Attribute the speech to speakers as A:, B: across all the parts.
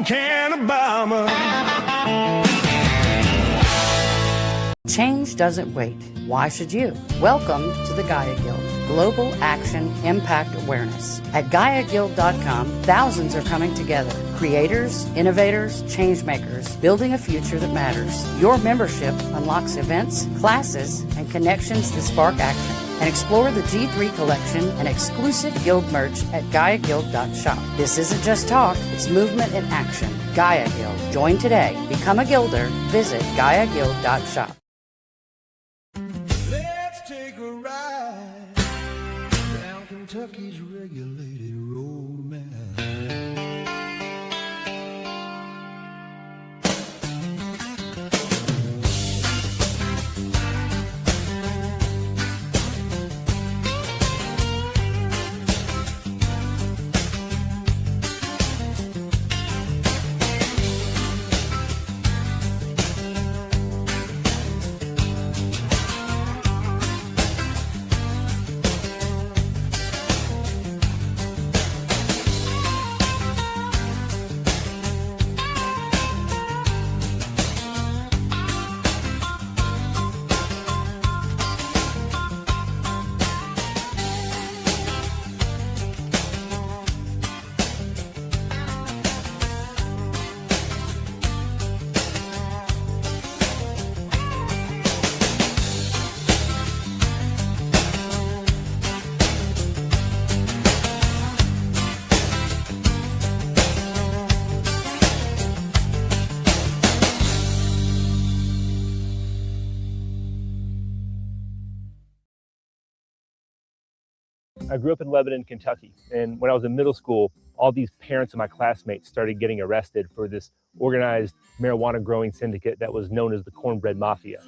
A: Home CannaBama.
B: Change doesn't wait. Why should you? Welcome to the Gaia Guild. Global Action Impact Awareness. At GaiaGuild.com, thousands are coming together. Creators, innovators, changemakers, building a future that matters. Your membership unlocks events, classes, and connections that spark action. And explore the G3 collection and exclusive guild merch at GaiaGuild.shop. This isn't just talk, it's movement in action. Gaia Guild. Join today. Become a guilder. Visit GaiaGuild.shop.
A: Let's take a ride down Kentucky's regulated road, man.
C: I grew up in Lebanon, Kentucky, and when I was in middle school, all these parents of my classmates started getting arrested for this organized marijuana growing syndicate that was known as the Cornbread Mafia.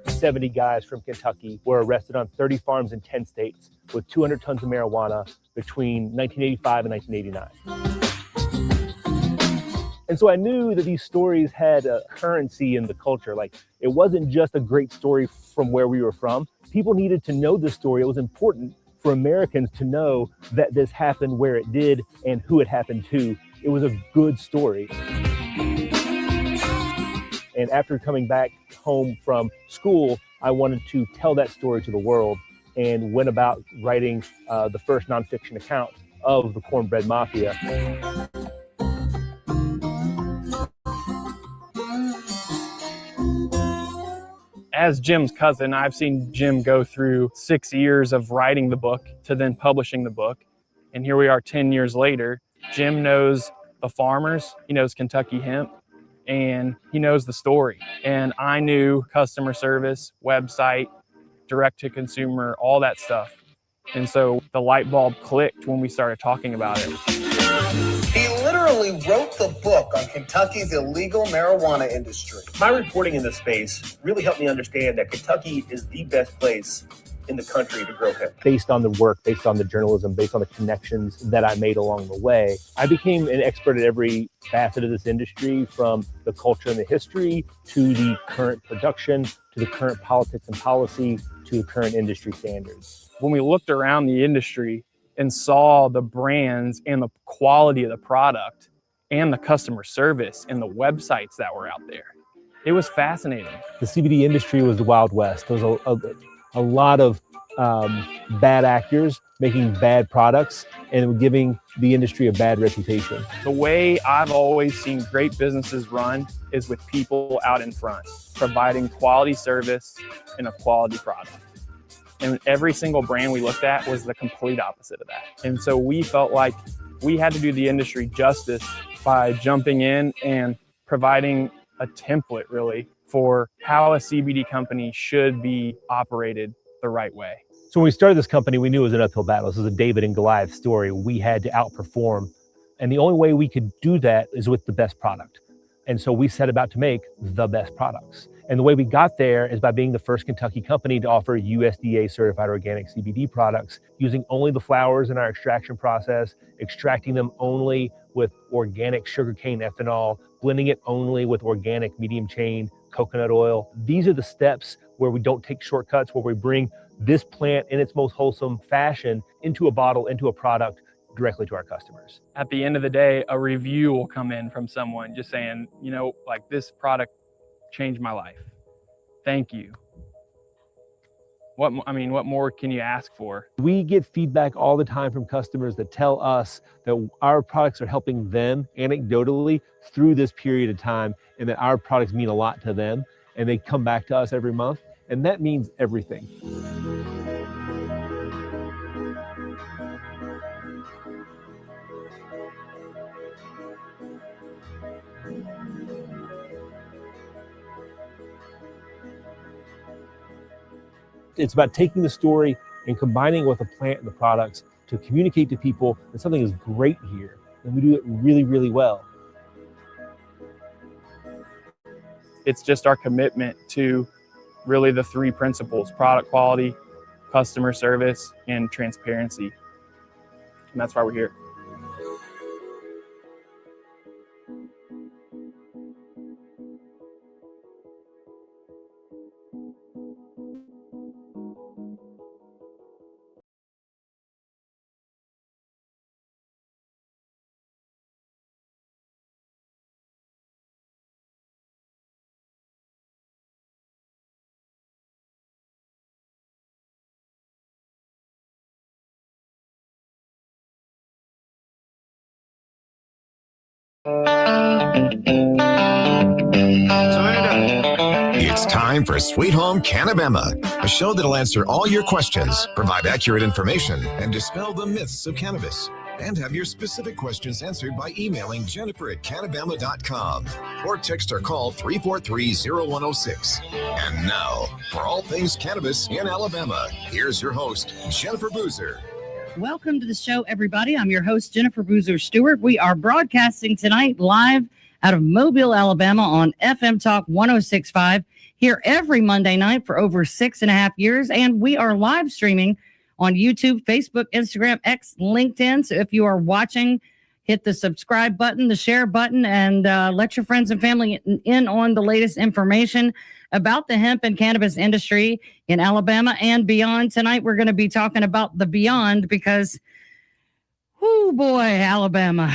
C: 70 guys from Kentucky were arrested on 30 farms in 10 states with 200 tons of marijuana between 1985 and 1989. And so I knew that these stories had a currency in the culture. Like, it wasn't just a great story from where we were from. People needed to know this story. It was important for Americans to know that this happened where it did and who it happened to. It was a good story. And after coming back home from school, I wanted to tell that story to the world and went about writing the first nonfiction account of the Cornbread Mafia.
D: As Jim's cousin, I've seen Jim go through 6 years of writing the book to then publishing the book. And here we are 10 years later. Jim knows the farmers, he knows Kentucky Hemp, and he knows the story. And I knew customer service, website, direct to consumer, all that stuff. And so the light bulb clicked when we started talking about it.
E: He literally wrote the book on Kentucky's illegal marijuana industry.
C: My reporting in this space really helped me understand that Kentucky is the best place in the country to grow hemp. Based on the work, based on the journalism, based on the connections that I made along the way, I became an expert at every facet of this industry, from the culture and the history to the current production, to the current politics and policy, to the current industry standards.
D: When we looked around the industry and saw the brands and the quality of the product and the customer service and the websites that were out there, it was fascinating.
C: The CBD industry was the Wild West. There was a lot of bad actors making bad products and giving the industry a bad reputation.
D: The way I've always seen great businesses run is with people out in front, providing quality service and a quality product. And every single brand we looked at was the complete opposite of that. And so we felt like we had to do the industry justice by jumping in and providing a template, really, for how a CBD company should be operated the right way.
C: So when we started this company, we knew it was an uphill battle. This was a David and Goliath story. We had to outperform. And the only way we could do that is with the best product. And so we set about to make the best products. And the way we got there is by being the first Kentucky company to offer USDA certified organic CBD products, using only the flowers in our extraction process, extracting them only with organic sugarcane ethanol, blending it only with organic medium chain coconut oil. These are the steps where we don't take shortcuts, where we bring this plant in its most wholesome fashion into a bottle, into a product directly to our customers.
D: At the end of the day, a review will come in from someone just saying, like, this product changed my life. Thank you. What more can you ask for?
C: We get feedback all the time from customers that tell us that our products are helping them anecdotally through this period of time, and that our products mean a lot to them, and they come back to us every month, and that means everything. It's about taking the story and combining it with the plant and the products to communicate to people that something is great here, and we do it really, really well.
D: It's just our commitment to really the three principles: product quality, customer service, and transparency. And that's why we're here.
F: It's time for Sweet Home CannaBama, a show that'll answer all your questions, provide accurate information, and dispel the myths of cannabis. And have your specific questions answered by emailing Jennifer@CannaBama.com or text or call 343-0106. And now, for all things cannabis in Alabama, here's your host, Jennifer Boozer.
B: Welcome to the show, everybody. I'm your host, Jennifer Boozer Stewart. We are broadcasting tonight live out of Mobile, Alabama on FM Talk 106.5 here every Monday night for over 6.5 years. And we are live streaming on YouTube, Facebook, Instagram, X, LinkedIn. So if you are watching, hit the subscribe button, the share button, and let your friends and family in on the latest information about the hemp and cannabis industry in Alabama and beyond. Tonight, we're going to be talking about the beyond because, whoo boy, Alabama.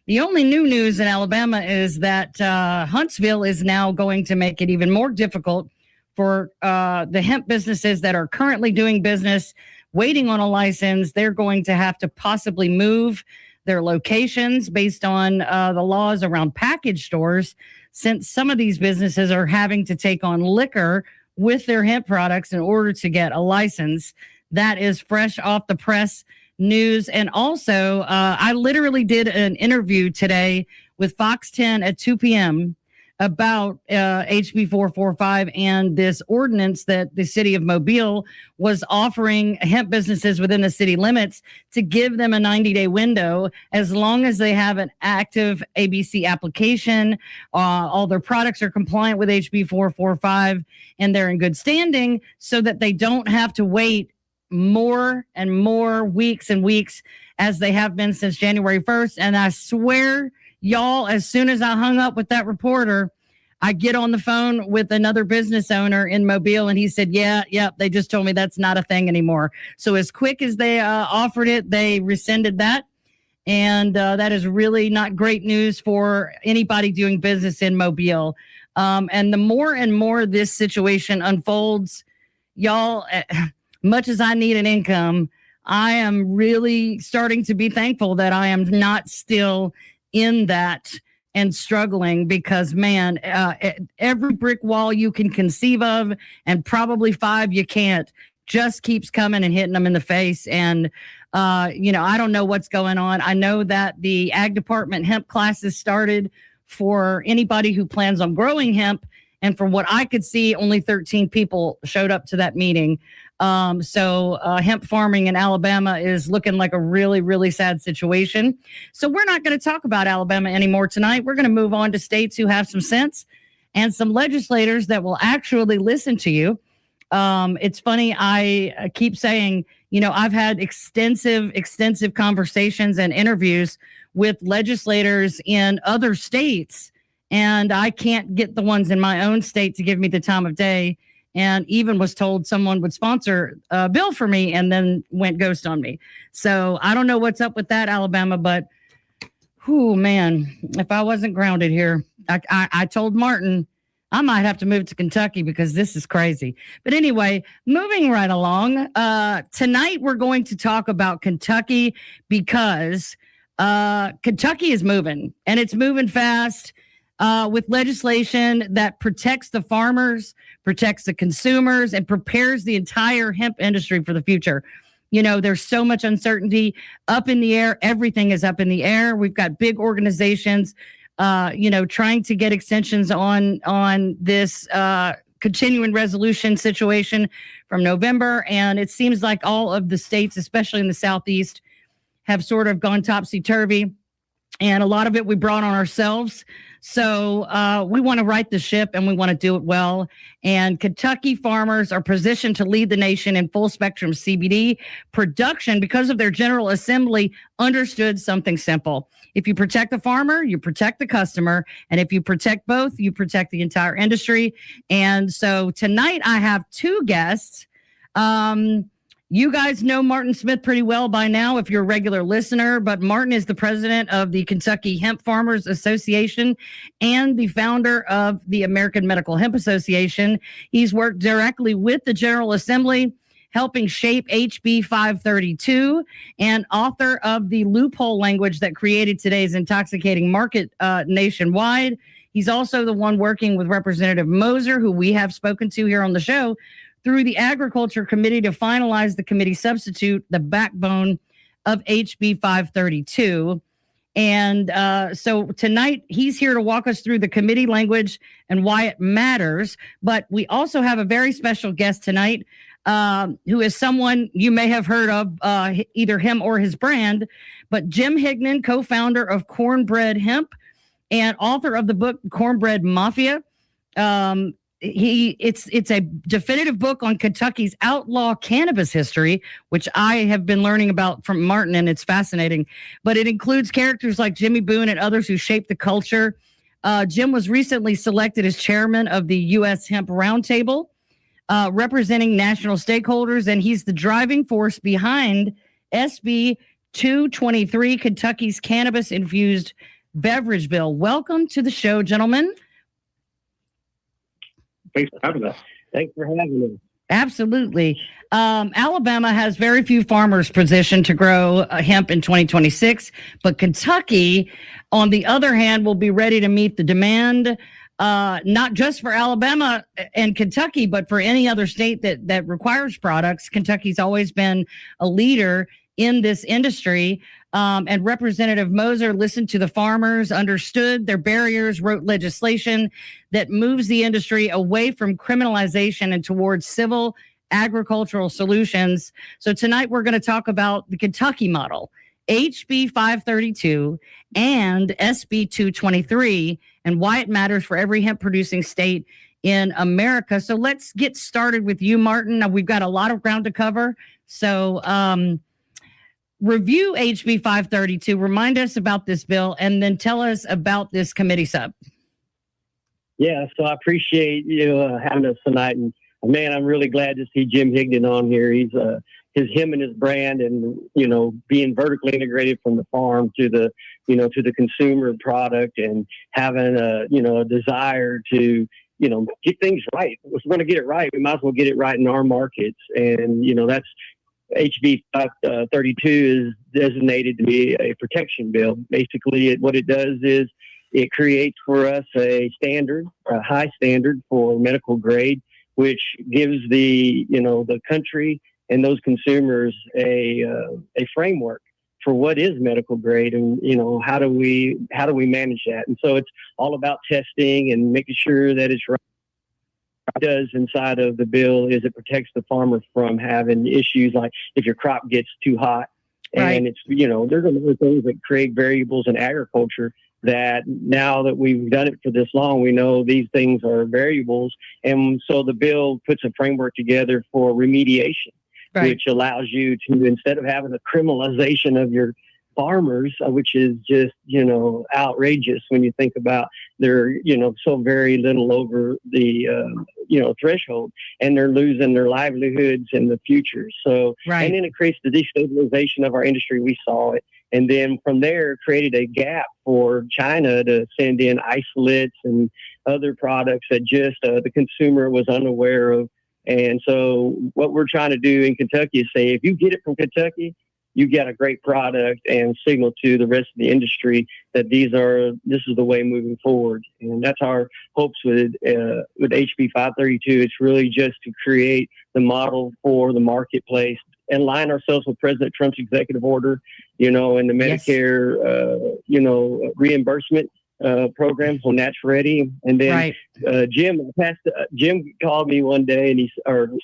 B: The only new news in Alabama is that Huntsville is now going to make it even more difficult for the hemp businesses that are currently doing business, waiting on a license. They're going to have to possibly move their locations based on the laws around package stores, since some of these businesses are having to take on liquor with their hemp products in order to get a license. That is fresh off the press news. And also, I literally did an interview today with Fox 10 at 2 p.m. about HB 445 and this ordinance that the city of Mobile was offering hemp businesses within the city limits to give them a 90-day window as long as they have an active ABC application, all their products are compliant with HB 445, and they're in good standing, so that they don't have to wait more and more weeks and weeks as they have been since January 1st. And I swear, y'all, as soon as I hung up with that reporter, I get on the phone with another business owner in Mobile, and he said, yeah, they just told me that's not a thing anymore. So as quick as they offered it, they rescinded that. And that is really not great news for anybody doing business in Mobile. And the more and more this situation unfolds, y'all, much as I need an income, I am really starting to be thankful that I am not still in that and struggling, because, man, every brick wall you can conceive of, and probably 5 you can't, just keeps coming and hitting them in the face. And, I don't know what's going on. I know that the ag department hemp classes started for anybody who plans on growing hemp. And from what I could see, only 13 people showed up to that meeting. So hemp farming in Alabama is looking like a really, really sad situation. So we're not going to talk about Alabama anymore tonight. We're going to move on to states who have some sense and some legislators that will actually listen to you. It's funny. I keep saying, I've had extensive conversations and interviews with legislators in other states, and I can't get the ones in my own state to give me the time of day. and even was told someone would sponsor a bill for me and then went ghost on me. So I don't know what's up with that, Alabama, but whew, man, if I wasn't grounded here, I told Martin I might have to move to Kentucky because this is crazy. But anyway, moving right along, tonight we're going to talk about Kentucky because Kentucky is moving, and it's moving fast. With legislation that protects the farmers, protects the consumers, and prepares the entire hemp industry for the future. You know, there's so much uncertainty up in the air. Everything is up in the air. We've got big organizations, trying to get extensions on this continuing resolution situation from November. And it seems like all of the states, especially in the Southeast, have sort of gone topsy-turvy. And a lot of it we brought on ourselves. So we want to right the ship, and we want to do it well. And Kentucky farmers are positioned to lead the nation in full spectrum CBD production because of their General Assembly understood something simple. If you protect the farmer, you protect the customer. And if you protect both, you protect the entire industry. And so tonight I have two guests. You guys know Martin Smith pretty well by now if you're a regular listener, but Martin is the president of the Kentucky Hemp Farmers Association and the founder of the American Medical Hemp Association. He's worked directly with the General Assembly, helping shape HB 532, and author of the loophole language that created today's intoxicating market nationwide. He's also the one working with Representative Moser, who we have spoken to here on the show, through the Agriculture Committee to finalize the committee substitute, the backbone of HB 532. And so tonight, he's here to walk us through the committee language and why it matters. But we also have a very special guest tonight, who is someone you may have heard of, either him or his brand, but Jim Higdon, co-founder of Cornbread Hemp and author of the book Cornbread Mafia. It's a definitive book on Kentucky's outlaw cannabis history, which I have been learning about from Martin, and it's fascinating. But it includes characters like Jimmy Boone and others who shaped the culture. Jim was recently selected as chairman of the U.S. Hemp Roundtable, representing national stakeholders, and he's the driving force behind SB 223, Kentucky's cannabis-infused beverage bill. Welcome to the show, gentlemen.
G: Thanks for having us. Thanks for having us.
B: Absolutely. Alabama has very few farmers positioned to grow hemp in 2026, but Kentucky, on the other hand, will be ready to meet the demand, not just for Alabama and Kentucky, but for any other state that requires products. Kentucky's always been a leader in this industry. And Representative Moser listened to the farmers, understood their barriers, wrote legislation that moves the industry away from criminalization and towards civil agricultural solutions. So tonight we're going to talk about the Kentucky model, HB 532 and SB 223, and why it matters for every hemp producing state in America. So let's get started with you, Martin. We've got a lot of ground to cover. So, review HB 532, remind us about this bill, and then tell us about this committee sub.
G: Yeah, so I appreciate you having us tonight. And man, I'm really glad to see Jim Higdon on here. He's him and his brand, and being vertically integrated from the farm to the to the consumer product, and having a desire to get things right. If we're going to get it right, we might as well get it right in our markets. And that's HB 532 is designated to be a protection bill. Basically, what it does is it creates for us a high standard for medical grade, which gives the country and those consumers a framework for what is medical grade, and how do we manage that. And so it's all about testing and making sure that it's right. It does inside of the bill is it protects the farmer from having issues like if your crop gets too hot, and it's there's other things that create variables in agriculture that now that we've done it for this long, we know these things are variables. And so the bill puts a framework together for remediation, which allows you to, instead of having a criminalization of your farmers, which is just, outrageous when you think about they're, so very little over the, threshold, and they're losing their livelihoods in the future. So,
B: Right.
G: And then it creates the destabilization of our industry. We saw it. And then from there, created a gap for China to send in isolates and other products that just the consumer was unaware of. And so what we're trying to do in Kentucky is say, if you get it from Kentucky, you get a great product, and signal to the rest of the industry that this is the way moving forward. And that's our hopes with HB 532. It's really just to create the model for the marketplace and align ourselves with President Trump's executive order, and the Medicare, reimbursement program, so that's ready. And then Jim called me one day, and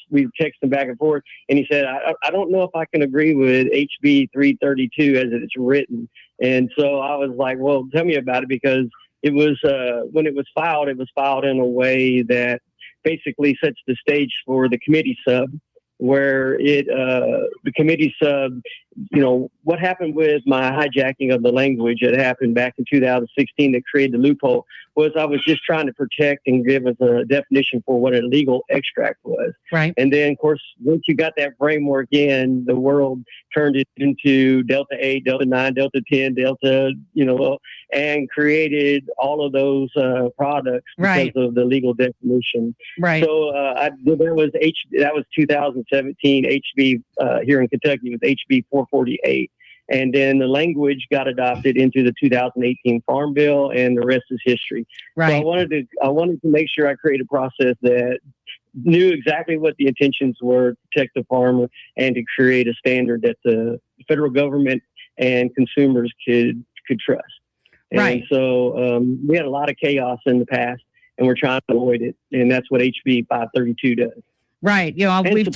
G: we texted back and forth, and he said, I don't know if I can agree with HB 332 as it's written. And so I was like, well, tell me about it, because it was when it was filed in a way that basically sets the stage for the committee sub, where the committee sub, what happened with my hijacking of the language that happened back in 2016 that created the loophole was I was just trying to protect and give us a definition for what a legal extract was.
B: Right.
G: And then, of course, once you got that framework in, the world turned it into Delta 8, Delta 9, Delta 10, Delta, and created all of those products because of the legal definition.
B: Right.
G: So that was 2017 HB here in Kentucky with HB 448. And then the language got adopted into the 2018 Farm Bill, and the rest is history.
B: Right.
G: So I wanted to make sure I created a process that knew exactly what the intentions were to protect the farmer and to create a standard that the federal government and consumers could trust. And so we had a lot of chaos in the past, and we're trying to avoid it. And that's what HB 532 does.
B: Right. We've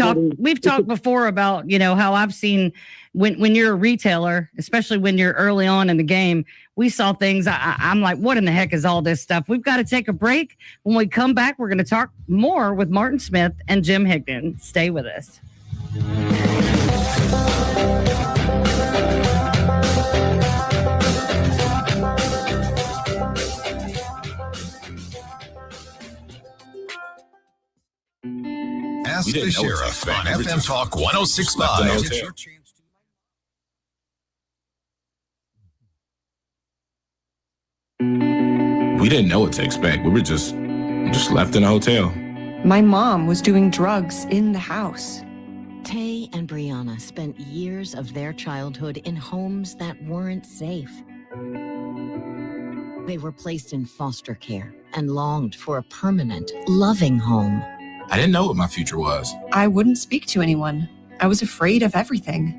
B: talked before about, how I've seen when you're a retailer, especially when you're early on in the game, we saw things. I'm like, what in the heck is all this stuff? We've got to take a break. When we come back, we're going to talk more with Martin Smith and Jim Higdon. Stay with us.
F: Ask the Sheriff on FM Talk 106.5.
H: We didn't know what to expect. We were just left in a hotel.
I: My mom was doing drugs in the house.
J: Tay and Brianna spent years of their childhood in homes that weren't safe. They were placed in foster care and longed for a permanent, loving home.
H: I didn't know what my future was.
I: I wouldn't speak to anyone. I was afraid of everything.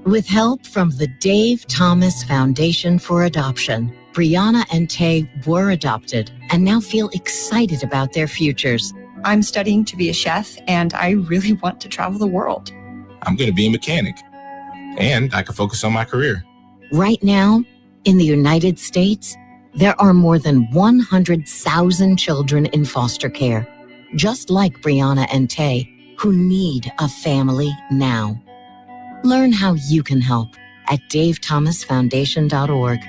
J: With help from the Dave Thomas Foundation for Adoption, Brianna and Tay were adopted and now feel excited about their futures.
I: I'm studying to be a chef, and I really want to travel the world.
H: I'm going to be a mechanic, and I can focus on my career.
J: Right now, in the United States, there are more than 100,000 children in foster care, just like Brianna and Tay, who need a family now. Learn how you can help at davethomasfoundation.org.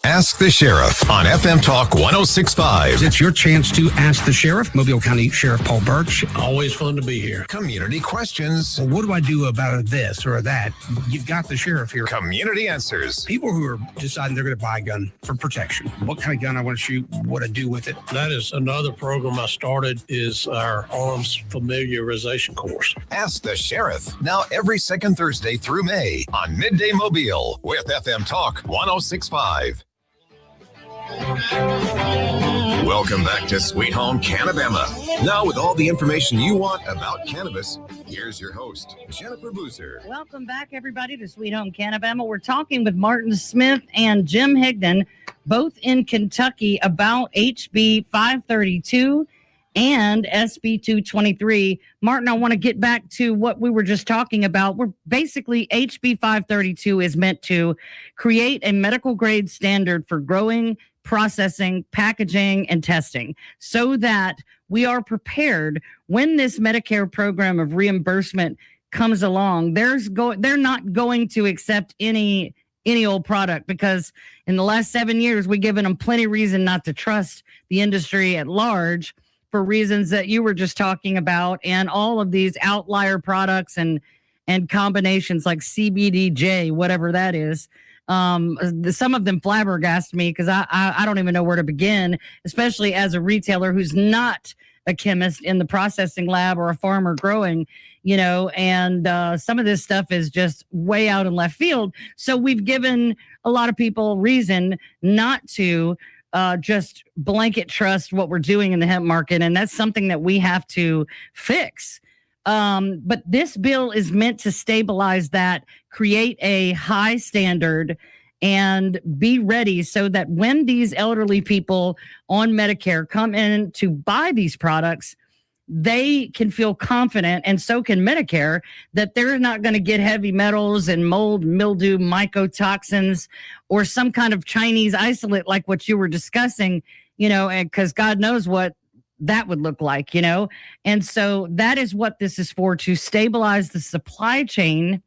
F: Ask the Sheriff on FM Talk 106.5.
K: It's your chance to ask the sheriff, Mobile County Sheriff Paul Birch. Always fun to be here.
F: Community questions.
K: Well, what do I do about this or that? You've got the sheriff here.
F: Community answers.
K: People who are deciding they're going to buy a gun for protection. What kind of gun I want to shoot, what I do with it.
L: That is another program I started, is our arms familiarization course.
F: Ask the Sheriff, now every second Thursday through May on Midday Mobile with FM Talk 106.5. Welcome back to Sweet Home CannaBama. Now with all the information you want about cannabis, here's your host, Jennifer Boozer.
B: Welcome back, everybody, to Sweet Home CannaBama. We're talking with Martin Smith and Jim Higdon, both in Kentucky, about HB 532 and SB 223. Martin, I want to get back to what we were just talking about. We're basically, HB 532 is meant to create a medical grade standard for growing, processing, packaging, and testing so that we are prepared when this Medicare program of reimbursement
M: comes along, they're not going to accept any old product, because in the last 7 years, we've given them plenty of reason not to trust the industry at large for reasons that you were just talking about, and all of these outlier products and combinations like CBDJ, whatever that is. Some of them flabbergast me, because I don't even know where to begin, especially as a retailer who's not a chemist in the processing lab or a farmer growing, and some of this stuff is just way out in left field. So we've given a lot of people reason not to just blanket trust what we're doing in the hemp market. And that's something that we have to fix. But this bill is meant to stabilize that, create a high standard, and be ready so that when these elderly people on Medicare come in to buy these products, they can feel confident, and so can Medicare, that they're not going to get heavy metals and mold, mildew, mycotoxins, or some kind of Chinese isolate like what you were discussing, and because God knows what that would look like, And so that is what this is for, to stabilize the supply chain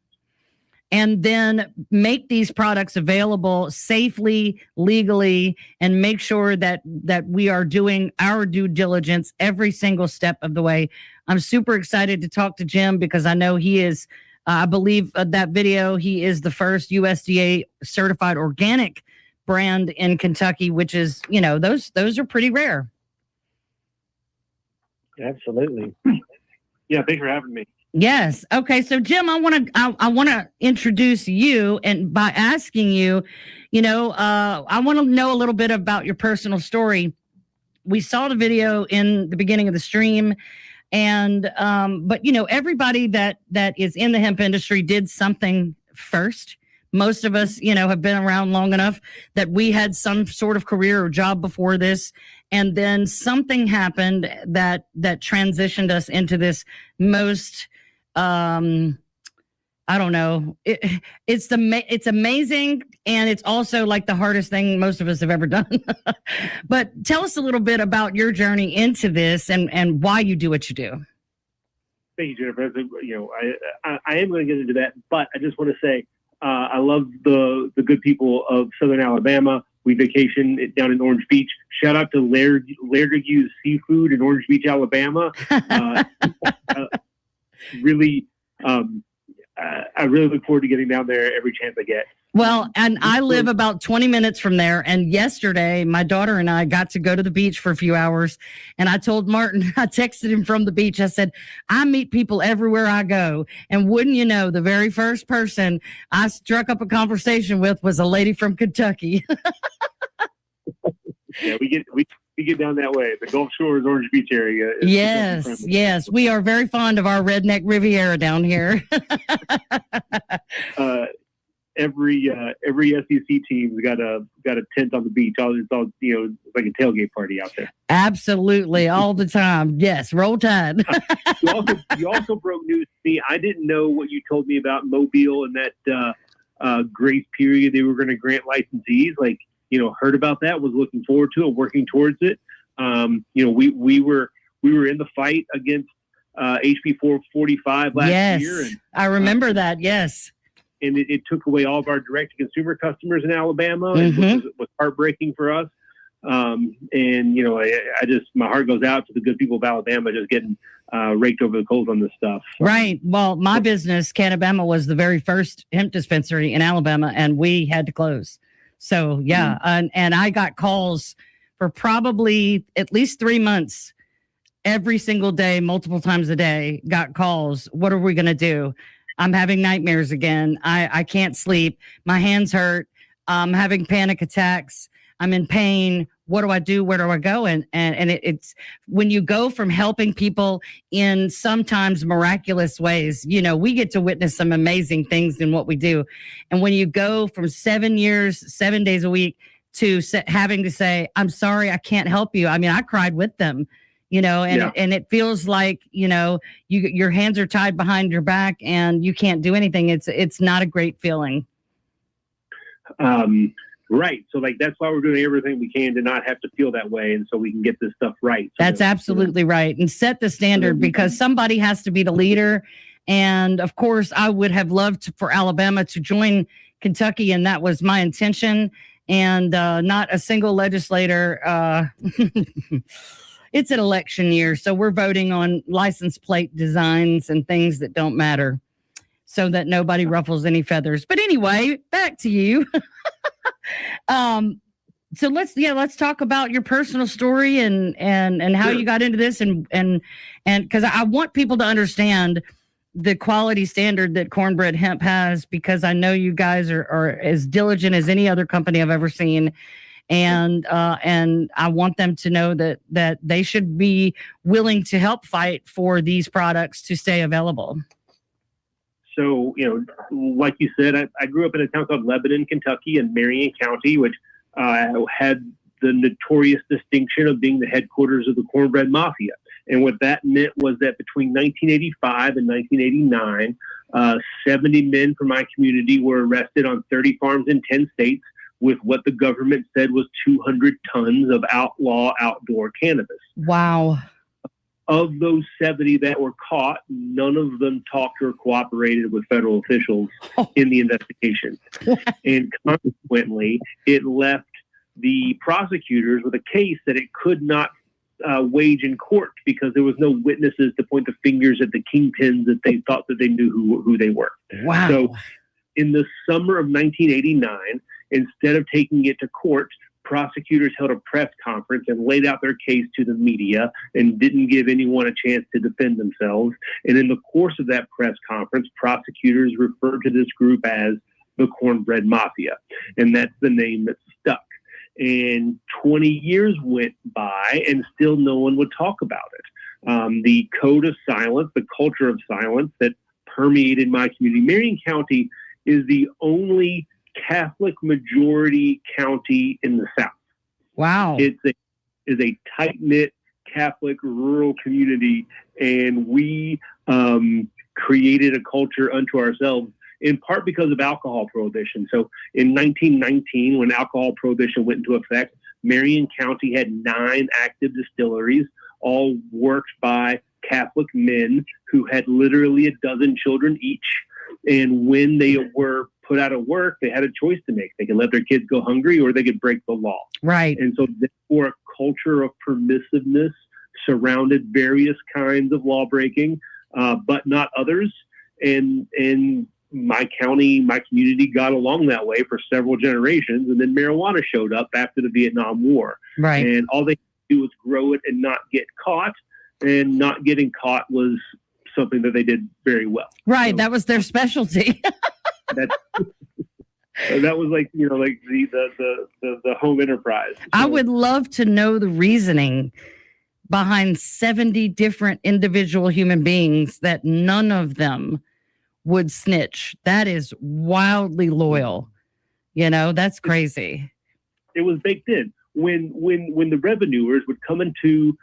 M: and then make these products available safely, legally, and make sure that we are doing our due diligence every single step of the way. I'm super excited to talk to Jim, because I know he is, I believe that video, he is the first USDA certified organic brand in Kentucky, which is, those are pretty rare.
G: Absolutely. Yeah, thanks for having me.
M: Yes. Okay. So Jim, I want to introduce you, and by asking you, I want to know a little bit about your personal story. We saw the video in the beginning of the stream, and but everybody that is in the hemp industry did something first. Most of us, have been around long enough that we had some sort of career or job before this. And then something happened that transitioned us into this most, I don't know. It's amazing. And it's also like the hardest thing most of us have ever done. But tell us a little bit about your journey into this and why you do what you do.
G: Thank you, Jennifer. I am going to get into that, but I just want to say, I love the good people of Southern Alabama. We vacation down in Orange Beach. Shout out to Lairdague's Seafood in Orange Beach, Alabama. Really, I really look forward to getting down there every chance I get.
M: Well, and I live about 20 minutes from there. And yesterday, my daughter and I got to go to the beach for a few hours. And I told Martin, I texted him from the beach. I said, I meet people everywhere I go. And wouldn't you know, the very first person I struck up a conversation with was a lady from Kentucky.
G: Yeah, we get down that way. The Gulf Shores, Orange Beach area.
M: Yes. We are very fond of our redneck Riviera down here.
G: Every SEC team's got a tent on the beach. It's all like a tailgate party out there.
M: Absolutely, all the time. Yes, roll tide.
G: You also broke news to me. I didn't know what you told me about Mobile and that grace period they were going to grant licensees. Heard about that, was looking forward to it, working towards it. We were in the fight against HB 445 last year. And
M: I remember that. Yes.
G: And it took away all of our direct-to-consumer customers in Alabama, which was heartbreaking for us. I just, my heart goes out to the good people of Alabama just getting raked over the coals on this stuff.
M: Right. Well, my business, CannaBama, was the very first hemp dispensary in Alabama, and we had to close. So, yeah. And I got calls for probably at least 3 months. Every single day, multiple times a day, got calls. What are we going to do? I'm having nightmares again. I can't sleep. My hands hurt. I'm having panic attacks. I'm in pain. What do I do? Where do I go? And it's when you go from helping people in sometimes miraculous ways, we get to witness some amazing things in what we do. And when you go from 7 years, 7 days a week to having to say, I'm sorry, I can't help you. I mean, I cried with them. And it feels like, your hands are tied behind your back and you can't do anything. It's not a great feeling.
G: Right. So that's why we're doing everything we can to not have to feel that way. And so we can get this stuff right.
M: That's absolutely right. And set the standard, because somebody has to be the leader. And of course, I would have loved for Alabama to join Kentucky, and that was my intention. And not a single legislator. It's an election year, so we're voting on license plate designs and things that don't matter, so that nobody ruffles any feathers. But anyway, back to you. So let's talk about your personal story and how you got into this and because I want people to understand the quality standard that Cornbread Hemp has, because I know you guys are as diligent as any other company I've ever seen. And I want them to know that they should be willing to help fight for these products to stay available.
N: So, like you said, I grew up in a town called Lebanon, Kentucky, in Marion County, which had the notorious distinction of being the headquarters of the Cornbread Mafia. And what that meant was that between 1985 and 1989, 70 men from my community were arrested on 30 farms in 10 states with what the government said was 200 tons of outlaw outdoor cannabis.
M: Wow.
N: Of those 70 that were caught, none of them talked or cooperated with federal officials in the investigation. And consequently, it left the prosecutors with a case that it could not wage in court because there was no witnesses to point the fingers at the kingpins that they thought that they knew who they were.
M: Wow.
N: So in the summer of 1989, instead of taking it to court, prosecutors held a press conference and laid out their case to the media and didn't give anyone a chance to defend themselves. And in the course of that press conference, prosecutors referred to this group as the Cornbread Mafia. And that's the name that stuck. And 20 years went by and still no one would talk about it. The code of silence, the culture of silence that permeated my community. Marion County is the only Catholic majority county in the South.
M: Wow.
N: It is a tight-knit Catholic rural community, and we created a culture unto ourselves, in part because of alcohol prohibition. So in 1919, when alcohol prohibition went into effect, Marion County had 9 active distilleries, all worked by Catholic men who had literally a dozen children each. And when they were put out of work, they had a choice to make. They could let their kids go hungry or they could break the law.
M: Right.
N: And so therefore, a culture of permissiveness surrounded various kinds of law breaking, but not others. And my county, my community got along that way for several generations. And then marijuana showed up after the Vietnam War.
M: Right.
N: And all they could do was grow it and not get caught. And not getting caught was something that they did very well.
M: Right. So, that was their specialty.
N: that was like the home enterprise. So,
M: I would love to know the reasoning behind 70 different individual human beings that none of them would snitch. That is wildly loyal. That's crazy.
N: It was baked in. When the revenuers would come into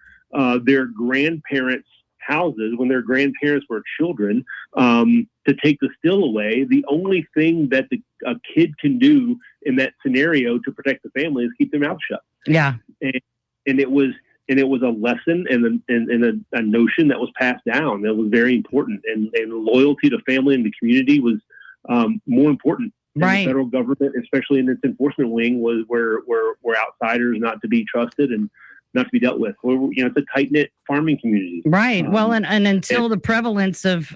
N: their grandparents' houses, when their grandparents were children, to take the still away, the only thing that a kid can do in that scenario to protect the family is keep their mouth shut.
M: Yeah.
N: And it was a lesson and a notion that was passed down that was very important. And loyalty to family and the community was more important. And
M: right.
N: The federal government, especially in its enforcement wing, was where outsiders not to be trusted and not to be dealt with. It's a tight-knit farming community.
M: Right. Well, and until the prevalence of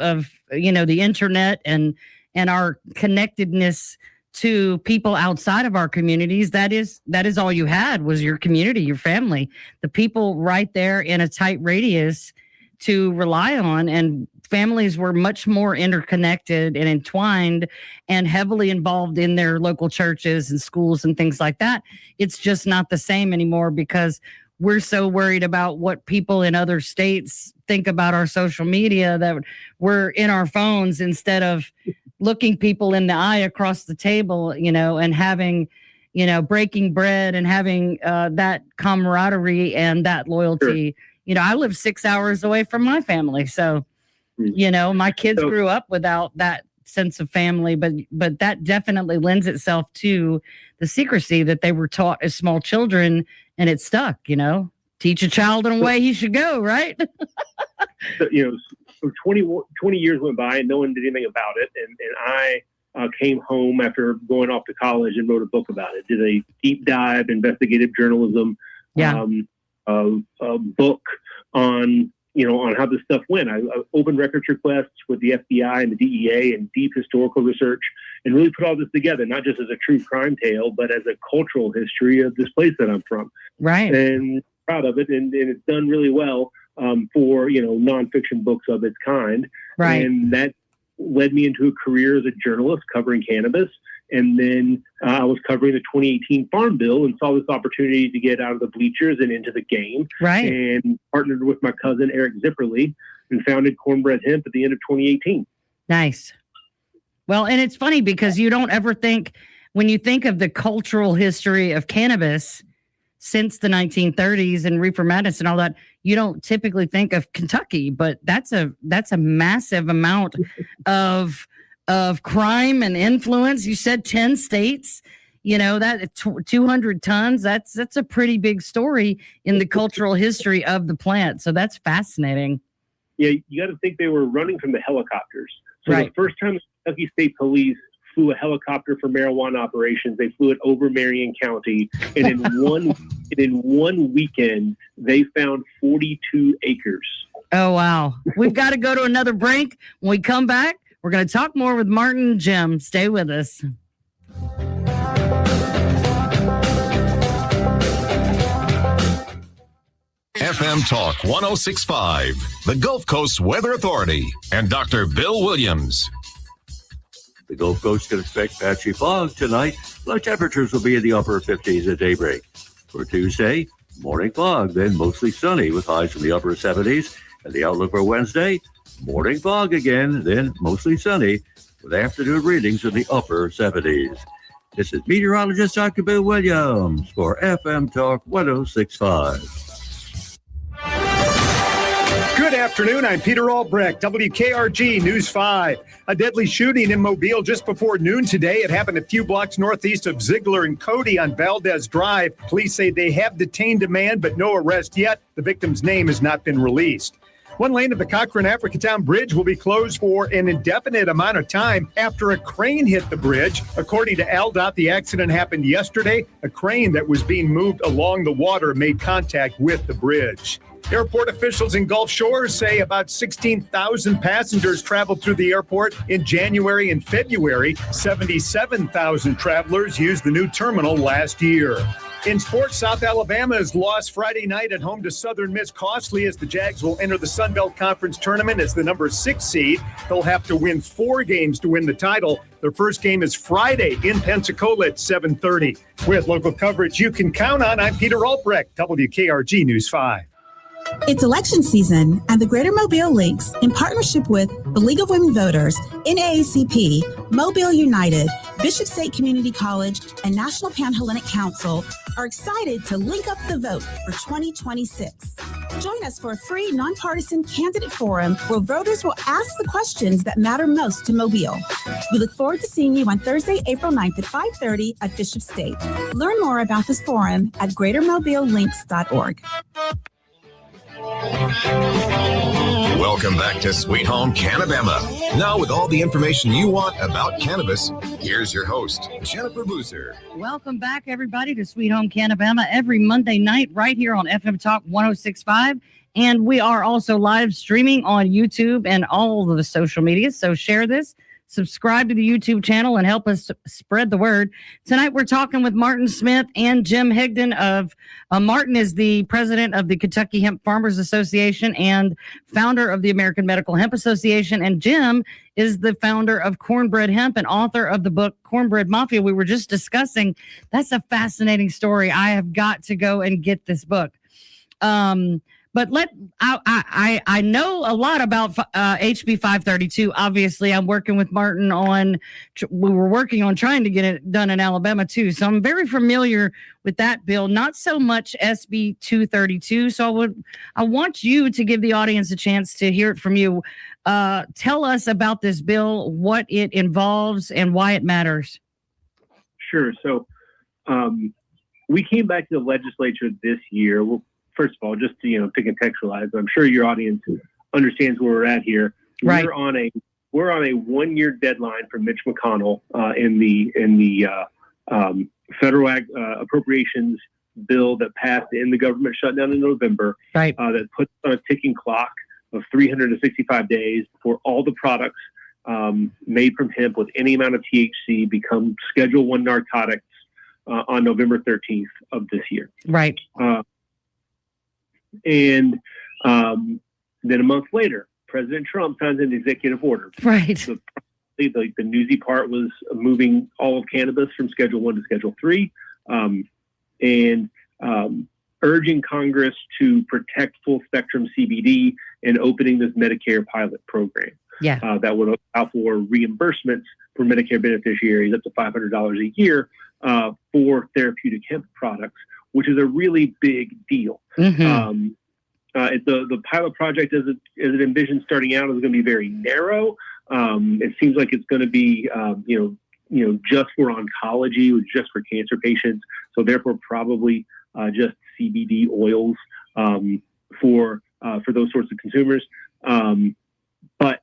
M: the internet and our connectedness to people outside of our communities, that is all you had was your community, your family, the people right there in a tight radius to rely on. And families were much more interconnected and entwined and heavily involved in their local churches and schools and things like that. It's just not the same anymore because we're so worried about what people in other states think about our social media that we're in our phones instead of looking people in the eye across the table, and having, breaking bread and having that camaraderie and that loyalty. Sure. I live 6 hours away from my family. So, my kids grew up without that sense of family, but that definitely lends itself to the secrecy that they were taught as small children, and it stuck. Teach a child in a way he should go, right?
N: So 20 years went by and no one did anything about it. And I came home after going off to college and wrote a book about it. Did a deep dive investigative journalism book on how this stuff went. I opened records requests with the FBI and the DEA and deep historical research, and really put all this together, not just as a true crime tale, but as a cultural history of this place that I'm from.
M: Right.
N: And proud of it, and it's done really well for nonfiction books of its kind.
M: Right.
N: And that led me into a career as a journalist covering cannabis. And then I was covering the 2018 Farm Bill and saw this opportunity to get out of the bleachers and into the game.
M: Right.
N: And partnered with my cousin, Eric Zipperly, and founded Cornbread Hemp at the end of 2018.
M: Nice. Well, and it's funny because you don't ever think, when you think of the cultural history of cannabis since the 1930s and reefer madness and all that, you don't typically think of Kentucky, but that's a massive amount of crime and influence. You said 10 states, that 200 tons. That's a pretty big story in the cultural history of the plant. So that's fascinating.
N: Yeah, you got to think they were running from the helicopters. So
M: right.
N: The first time the Kentucky State Police flew a helicopter for marijuana operations, they flew it over Marion County, and in one weekend they found 42 acres.
M: Oh wow! We've got to go to another break. When we come back, we're going to talk more with Martin and Jim. Stay with us.
F: FM Talk 106.5, the Gulf Coast Weather Authority, and Dr. Bill Williams.
O: The Gulf Coast can expect patchy fog tonight. Low temperatures will be in the upper 50s at daybreak. For Tuesday, morning fog, then mostly sunny with highs in the upper 70s. And the outlook for Wednesday, morning fog again, then mostly sunny with afternoon readings in the upper 70s. This is meteorologist Dr. Bill Williams for FM Talk 106.5.
P: Good afternoon. I'm Peter Albrecht, WKRG News 5. A deadly shooting in Mobile just before noon today. It happened a few blocks northeast of Ziegler and Cody on Valdez Drive. Police say they have detained a man, but no arrest yet. The victim's name has not been released. One lane of the Cochran-Africatown Bridge will be closed for an indefinite amount of time after a crane hit the bridge. According to ALDOT, the accident happened yesterday. A crane that was being moved along the water made contact with the bridge. Airport officials in Gulf Shores say about 16,000 passengers traveled through the airport in January and February. 77,000 travelers used the new terminal last year. In sports, South Alabama has lost Friday night at home to Southern Miss costly as the Jags will enter the Sun Belt Conference tournament as the number 6 seed. They'll have to win 4 games to win the title. Their first game is Friday in Pensacola at 7:30. With local coverage you can count on, I'm Peter Albrecht, WKRG News 5.
Q: It's election season, and the Greater Mobile Links, in partnership with the League of Women Voters, NAACP, Mobile United, Bishop State Community College, and National Panhellenic Council, are excited to link up the vote for 2026. Join us for a free, nonpartisan candidate forum where voters will ask the questions that matter most to Mobile. We look forward to seeing you on Thursday, April 9th at 5:30 at Bishop State. Learn more about this forum at greatermobilelinks.org.
F: Welcome back to Sweet Home CannaBama. Now with all the information you want about cannabis, here's your host, Jennifer Boozer.
M: Welcome back, everybody, to Sweet Home CannaBama every Monday night right here on FM Talk 106.5. And we are also live streaming on YouTube and all of the social media. So share this, subscribe to the YouTube channel, and help us spread the word. Tonight, we're talking with Martin Smith and Jim Higdon of Martin is the president of the Kentucky Hemp Farmers Association and founder of the American Medical Hemp Association. And Jim is the founder of Cornbread Hemp and author of the book Cornbread Mafia. We were just discussing. That's a fascinating story. I have got to go and get this book. But I know a lot about HB 532. Obviously, I'm working with Martin on. We were working on trying to get it done in Alabama too, so I'm very familiar with that bill. Not so much SB 232. So I want you to give the audience a chance to hear it from you. Tell us about this bill, what it involves, and why it matters.
N: Sure. So we came back to the legislature this year. Well, first of all, just to contextualize, I'm sure your audience understands where we're at here.
M: Right.
N: We're on a 1-year deadline from Mitch McConnell in the federal appropriations bill that passed in the government shutdown in November.
M: Right.
N: That puts on a ticking clock of 365 days before all the products made from hemp with any amount of THC become Schedule 1 narcotics on November 13th of this year.
M: Right.
N: And then a month later, President Trump signs an executive order.
M: Right.
N: The newsy part was moving all of cannabis from Schedule 1 to Schedule 3 and urging Congress to protect full spectrum CBD and opening this Medicare pilot program.
M: Yeah.
N: That would allow for reimbursements for Medicare beneficiaries up to $500 a year for therapeutic hemp products, which is a really big deal.
M: Mm-hmm.
N: The pilot project, as it envisions starting out, is going to be very narrow. It seems like it's going to be, just for oncology, just for cancer patients. So therefore, probably just CBD oils for those sorts of consumers. But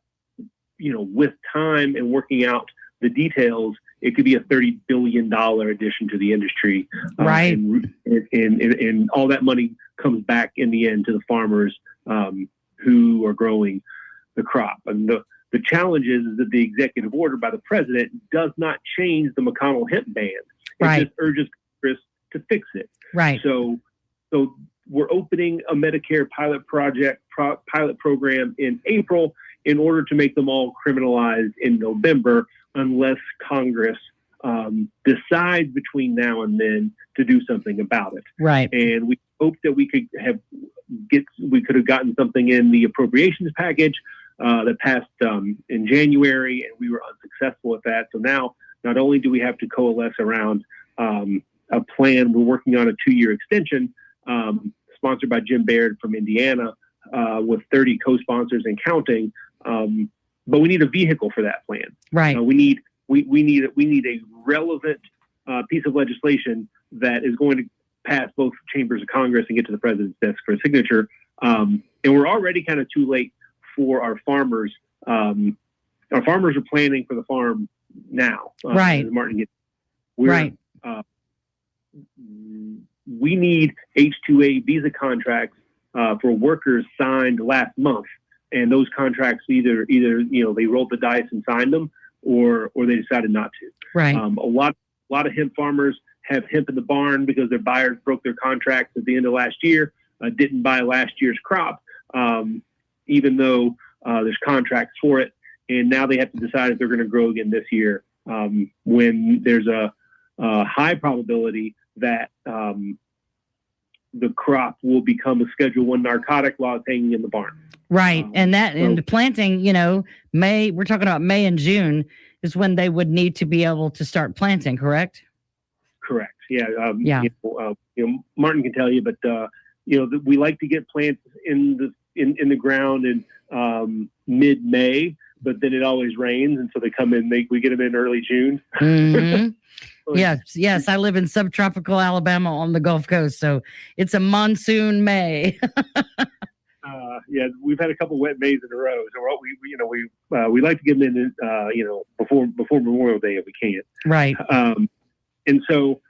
N: with time and working out the details, it could be a $30 billion addition to the industry.
M: Right.
N: And all that money comes back in the end to the farmers who are growing the crop. And the challenge is that the executive order by the president does not change the McConnell hemp ban. It just urges Congress to fix it.
M: Right.
N: So we're opening a Medicare pilot program in April in order to make them all criminalized in November, unless Congress decides between now and then to do something about it.
M: Right.
N: And we hope that we could have gotten something in the appropriations package that passed in January, and we were unsuccessful at that. So now, not only do we have to coalesce around a plan, we're working on a 2-year extension sponsored by Jim Baird from Indiana with 30 co-sponsors and counting. But we need a vehicle for that plan.
M: Right.
N: We need a relevant piece of legislation that is going to pass both chambers of Congress and get to the president's desk for a signature. And we're already kind of too late for our farmers. Our farmers are planning for the farm now.
M: Right.
N: As Martin gets.
M: Right.
N: We need H-2A visa contracts for workers signed last month. And those contracts either they rolled the dice and signed them, or they decided not to.
M: Right.
N: A lot of hemp farmers have hemp in the barn because their buyers broke their contracts at the end of last year, didn't buy last year's crop, even though there's contracts for it, and now they have to decide if they're going to grow again this year, when there's a high probability that the crop will become a Schedule 1 narcotic while it's hanging in the barn.
M: Right. And the planting, May, we're talking about May and June is when they would need to be able to start planting, correct?
N: Correct. Yeah.
M: Yeah.
N: Martin can tell you, but we like to get plants in the ground in mid-May, but then it always rains, and so they come in. We get them in early June.
M: Mm-hmm. Yes. I live in subtropical Alabama on the Gulf Coast, so it's a monsoon May.
N: We've had a couple wet Mays in a row, so we like to get them in, before Memorial Day if we can.
M: Right.
N: And so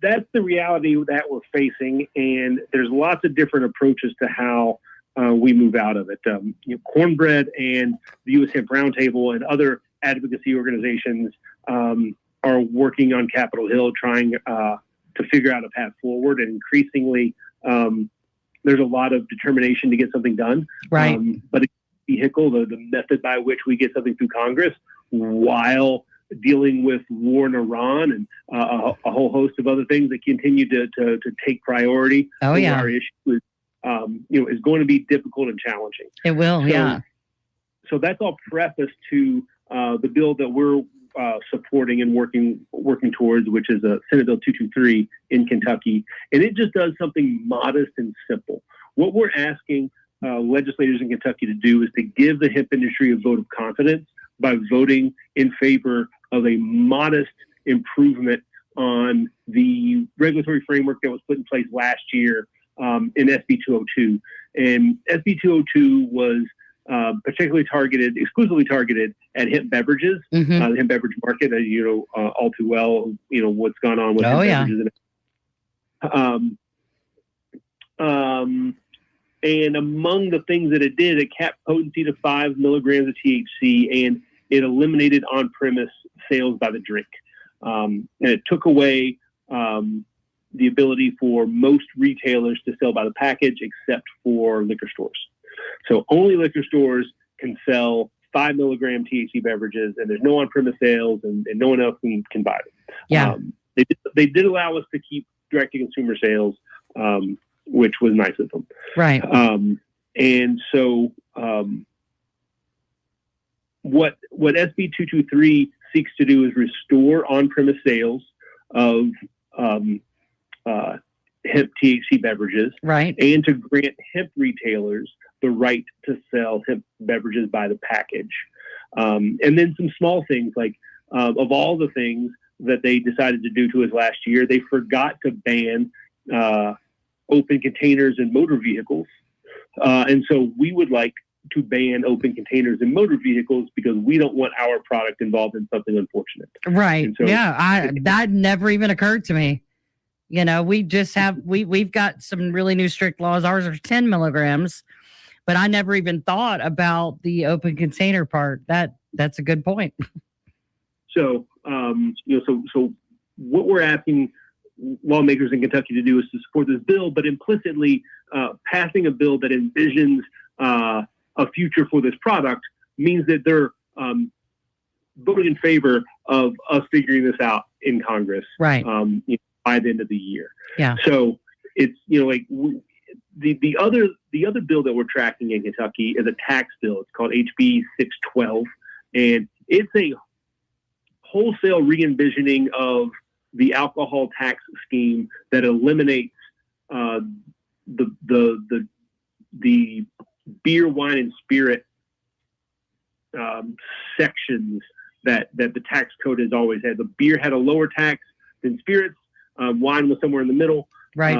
N: that's the reality that we're facing, and there's lots of different approaches to how we move out of it. Cornbread and the U.S. Hemp Roundtable and other advocacy organizations are working on Capitol Hill trying to figure out a path forward, and increasingly there's a lot of determination to get something done.
M: Right.
N: But the vehicle, the method by which we get something through Congress while dealing with war in Iran and a whole host of other things that continue to take priority over our issue is going to be difficult and challenging.
M: It will,
N: So that's all preface to the bill that we're supporting and working towards, which is Senate Bill 223 in Kentucky. And it just does something modest and simple. What we're asking legislators in Kentucky to do is to give the hemp industry a vote of confidence by voting in favor of a modest improvement on the regulatory framework that was put in place last year in SB 202. And SB 202 was exclusively targeted at hemp beverages, the hemp beverage market, as you know all too well. You know what's gone on with hemp beverages. And among the things that it did, it capped potency to 5 milligrams of THC, and it eliminated on-premise sales by the drink. And it took away the ability for most retailers to sell by the package, except for liquor stores. So only liquor stores can sell 5 milligram THC beverages, and there's no on-premise sales, and no one else can buy them.
M: Yeah.
N: They did allow us to keep direct-to-consumer sales, which was nice of them.
M: Right.
N: And so what SB 223 seeks to do is restore on-premise sales of hemp THC beverages,
M: right,
N: and to grant hemp retailers the right to sell hemp beverages by the package. And then some small things like, of all the things that they decided to do to us last year, they forgot to ban open containers in motor vehicles. And so we would like to ban open containers in motor vehicles because we don't want our product involved in something unfortunate.
M: Right.
N: And so,
M: that never even occurred to me. You know, we just have, we've got some really new strict laws. Ours are 10 milligrams, but I never even thought about the open container part. That's a good point.
N: So, so what we're asking lawmakers in Kentucky to do is to support this bill, but implicitly passing a bill that envisions a future for this product means that they're voting in favor of us figuring this out in Congress,
M: right?
N: By the end of the year.
M: Yeah.
N: So it's like the other bill that we're tracking in Kentucky is a tax bill. It's called HB 612, and it's a wholesale re-envisioning of the alcohol tax scheme that eliminates the beer, wine, and spirit sections that the tax code has always had. The beer had a lower tax than spirits. Wine was somewhere in the middle.
M: Right.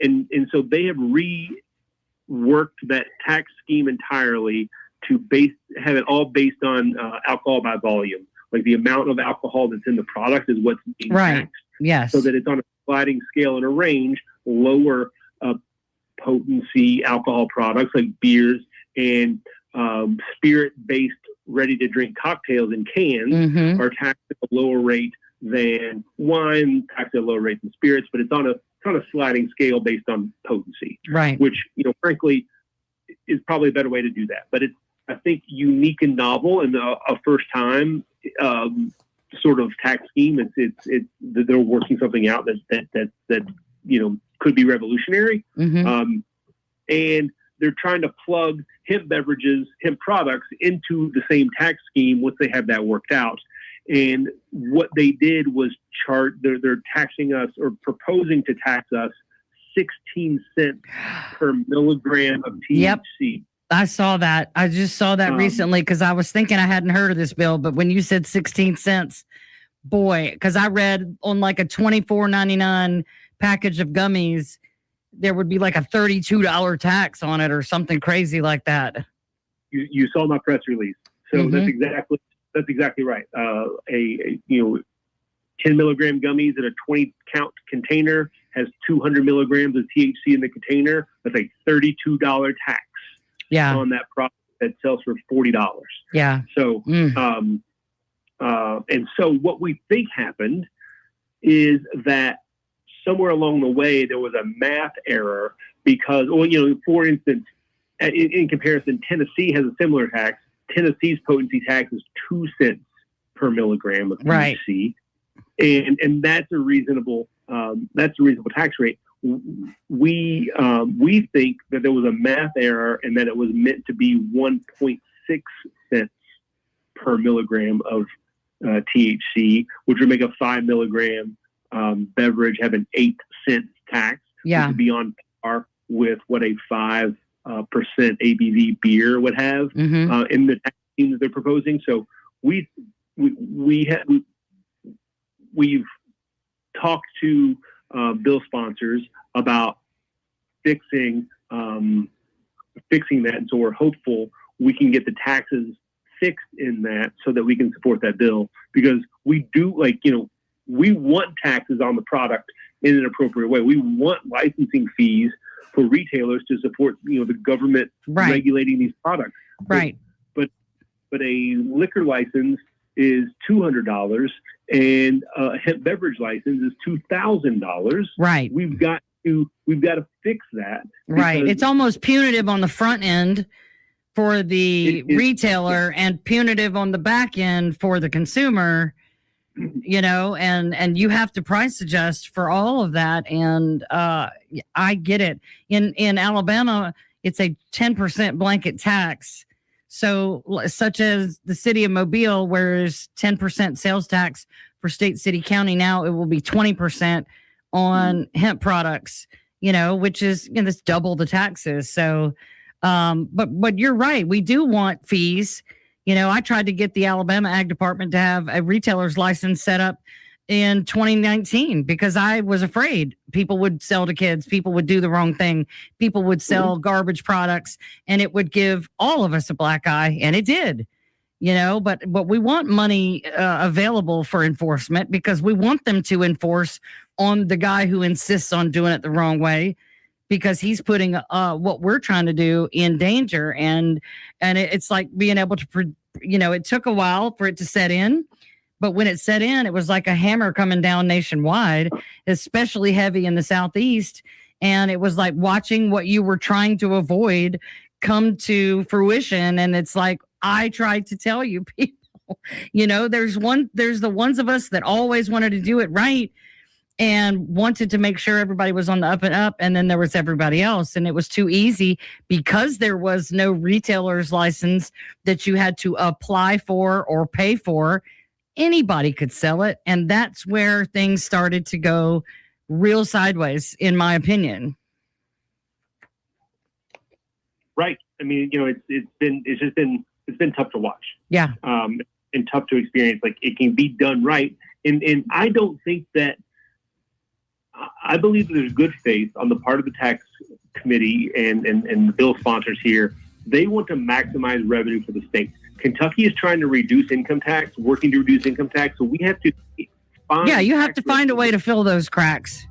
N: And so they have reworked that tax scheme entirely to have it all based on alcohol by volume. Like the amount of alcohol that's in the product is what's being taxed.
M: Yes.
N: So that it's on a sliding scale and a range, lower potency alcohol products like beers and spirit-based ready-to-drink cocktails in cans are taxed at a lower rate than wine, taxed at a lower rate than spirits, but it's on a sliding scale based on potency.
M: Right.
N: Which, frankly, is probably a better way to do that. But it's, I think, unique and novel and a first time sort of tax scheme. It's they're working something out that could be revolutionary. And they're trying to plug hemp beverages, hemp products into the same tax scheme once they have that worked out. And what they did was they're taxing us or proposing to tax us 16 cents per milligram of THC.
M: Yep. I saw that. I just saw that recently because I was thinking I hadn't heard of this bill, but when you said 16 cents, boy, because I read on like a $24.99 package of gummies, there would be like a $32 tax on it or something crazy like that.
N: You saw my press release. So that's exactly right. 10 milligram gummies in a 20 count container has 200 milligrams of THC in the container. That's a $32 tax on that product that sells for $40.
M: Yeah.
N: So, and so what we think happened is that somewhere along the way, there was a math error because, for instance, in comparison, Tennessee has a similar tax. Tennessee's potency tax is 2 cents per milligram of THC, and that's a reasonable tax rate. We think that there was a math error and that it was meant to be 1.6 cents per milligram of THC, which would make a 5 milligram beverage have an 8 cent tax, which would be on par with what a 5% ABV beer would have in the tax scheme that they're proposing. So we've talked to bill sponsors about fixing fixing that. And so we're hopeful we can get the taxes fixed in that so that we can support that bill, because we do, we want taxes on the product in an appropriate way. We want licensing fees for retailers to support, the government regulating these products.
M: Right.
N: But a liquor license is $200 and a hemp beverage license is $2,000.
M: Right.
N: We've got to fix that.
M: Right. It's almost punitive on the front end for the retailer and punitive on the back end for the consumer, and you have to price adjust for all of that. And I get it. In Alabama, it's a 10% blanket tax. So such as the city of Mobile, where there's 10% sales tax for state, city, county, now it will be 20% on hemp products, which is, that's double the taxes. So, but you're right. We do want fees. I tried to get the Alabama Ag Department to have a retailer's license set up in 2019 because I was afraid people would sell to kids, people would do the wrong thing, people would sell garbage products, and it would give all of us a black eye, and it did. But we want money available for enforcement because we want them to enforce on the guy who insists on doing it the wrong way, because he's putting what we're trying to do in danger. And it's like being able to, it took a while for it to set in. But when it set in, it was like a hammer coming down nationwide, especially heavy in the Southeast. And it was like watching what you were trying to avoid come to fruition. And it's like, I tried to tell you people, there's the ones of us that always wanted to do it right and wanted to make sure everybody was on the up and up. And then there was everybody else. And it was too easy because there was no retailer's license that you had to apply for or pay for. Anybody could sell it. And that's where things started to go real sideways, in my opinion.
N: Right. I mean, it's been tough to watch.
M: Yeah.
N: And tough to experience. Like, it can be done right. And I don't think that, I believe that there's good faith on the part of the tax committee and the bill sponsors here. They want to maximize revenue for the state. Kentucky is trying to reduce income tax, working to reduce income tax. So we have to find.
M: Yeah, you have to find a way to fill those cracks.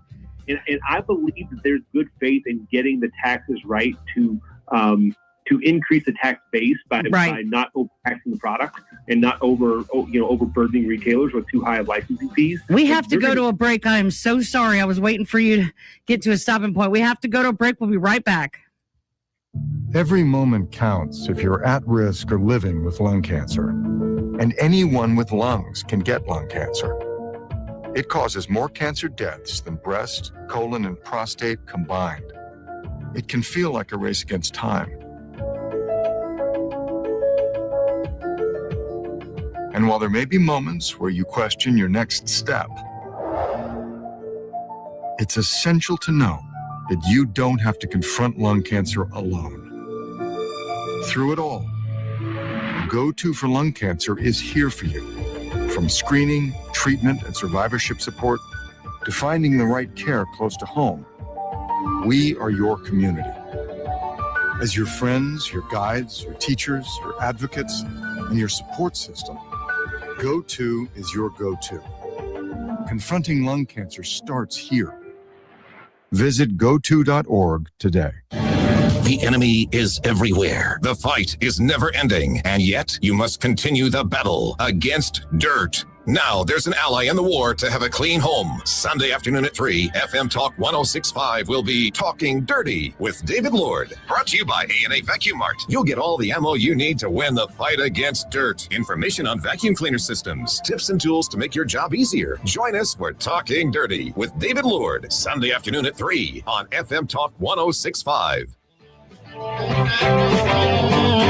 N: And I believe that there's good faith in getting the taxes right to increase the tax base by not overtaxing the product and not overburdening retailers with too high of licensing fees.
M: We have to go to a break. I am so sorry. I was waiting for you to get to a stopping point. We have to go to a break. We'll be right back.
R: Every moment counts if you're at risk or living with lung cancer. And anyone with lungs can get lung cancer. It causes more cancer deaths than breast, colon, and prostate combined. It can feel like a race against time. And while there may be moments where you question your next step, it's essential to know that you don't have to confront lung cancer alone. Through it all, Go-To for Lung Cancer is here for you. From screening, treatment, and survivorship support to finding the right care close to home, we are your community. As your friends, your guides, your teachers, your advocates, and your support system, Go-To is your go-to. Confronting lung cancer starts here. Visit goto.org today.
F: The enemy is everywhere. The fight is never ending, and yet you must continue the battle against dirt. Now there's an ally in the war to have a clean home. Sunday afternoon at 3, FM Talk 106.5 will be Talking Dirty with David Lord. Brought to you by A&A Vacuum Mart. You'll get all the ammo you need to win the fight against dirt. Information on vacuum cleaner systems, tips and tools to make your job easier. Join us for Talking Dirty with David Lord. Sunday afternoon at 3 on FM Talk 106.5.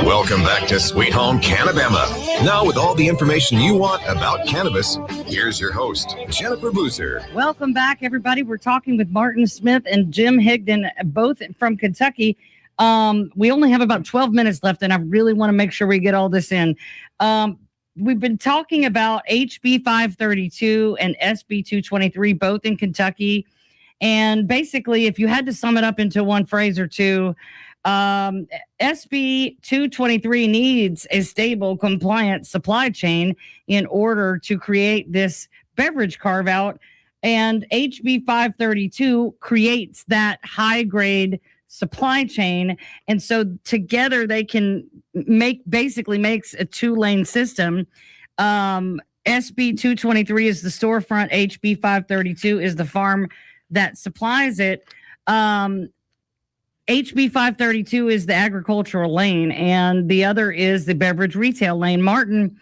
F: Welcome back to Sweet Home CannaBama. Now with all the information you want about cannabis, here's your host, Jennifer Boozer.
M: Welcome back, everybody. We're talking with Martin Smith and Jim Higdon, both from Kentucky. We only have about 12 minutes left, and I really want to make sure we get all this in. We've been talking about HB 532 and SB 223, both in Kentucky. And basically, if you had to sum it up into one phrase or two, SB 223 needs a stable, compliant supply chain in order to create this beverage carve out. And HB 532 creates that high grade supply chain. And so together they can basically makes a 2-lane system. SB 223 is the storefront. HB 532 is the farm that supplies it. HB 532 is the agricultural lane, and the other is the beverage retail lane. Martin,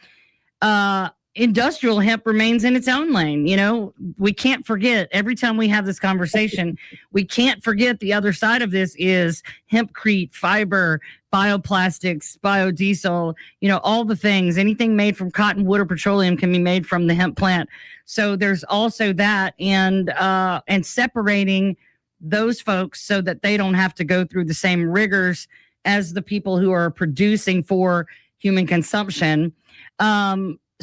M: industrial hemp remains in its own lane. You know, we can't forget every time we have this conversation, we can't forget the other side of this is hempcrete, fiber, bioplastics, biodiesel, you know, all the things, anything made from cotton, wood, or petroleum can be made from the hemp plant. So there's also that, and separating those folks so that they don't have to go through the same rigors as the people who are producing for human consumption.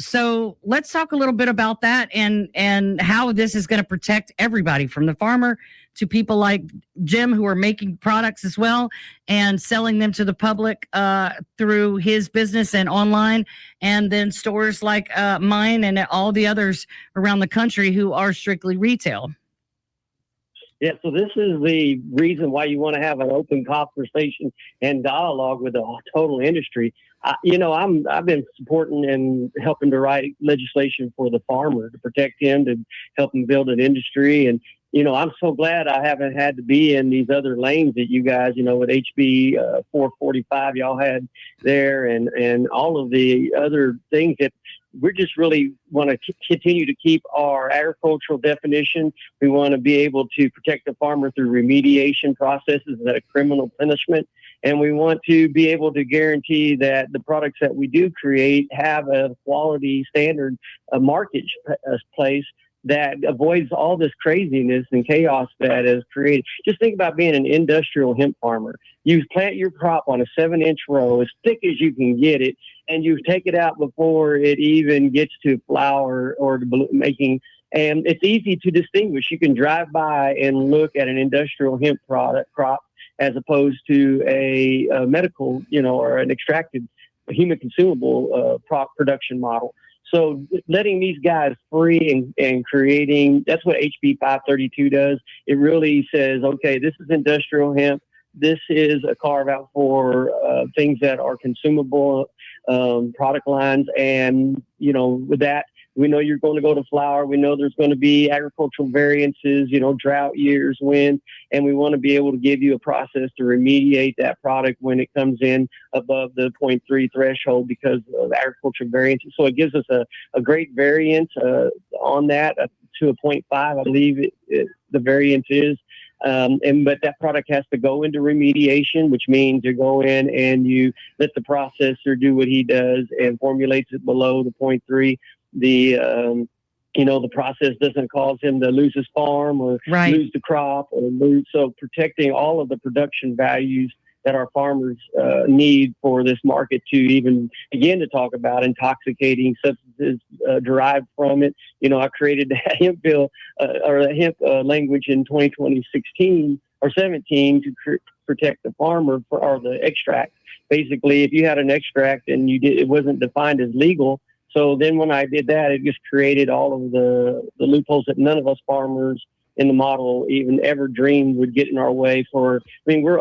M: So let's talk a little bit about that and how this is going to protect everybody from the farmer to people like Jim who are making products as well and selling them to the public through his business and online, and then stores like mine and all the others around the country who are strictly retail.
G: Yeah, so this is the reason why you want to have an open conversation and dialogue with the total industry. I've been supporting and helping to write legislation for the farmer to protect him, to help him build an industry. And, I'm so glad I haven't had to be in these other lanes that you guys, with HB 445 y'all had there and all of the other things that we just really want to continue to keep our agricultural definition. We want to be able to protect the farmer through remediation processes that are criminal punishment. And we want to be able to guarantee that the products that we do create have a quality standard, a marketplace that avoids all this craziness and chaos that is created. Just think about being an industrial hemp farmer. You plant your crop on a 7-inch row, as thick as you can get it, and you take it out before it even gets to flower or to making. And it's easy to distinguish. You can drive by and look at an industrial hemp crop as opposed to a medical, or an extracted human consumable production model. So letting these guys free and creating, that's what HB 532 does. It really says, okay, this is industrial hemp. This is a carve out for things that are consumable product lines. And, with that, we know you're going to go to flower. We know there's going to be agricultural variances, drought years, wind, and we want to be able to give you a process to remediate that product when it comes in above the 0.3 threshold because of agricultural variances. So it gives us a great variance on that to a 0.5, I believe the variance is. But that product has to go into remediation, which means you go in and you let the processor do what he does and formulates it below the 0.3. The process doesn't cause him to lose his farm or lose the crop or lose. So protecting all of the production values that our farmers need for this market to even begin to talk about intoxicating substances derived from it. I created that hemp bill or the hemp language in 2016 or 17 to protect the farmer or the extract. Basically, if you had an extract and it wasn't defined as legal. So then when I did that, it just created all of the loopholes that none of us farmers in the model even ever dreamed would get in our way we're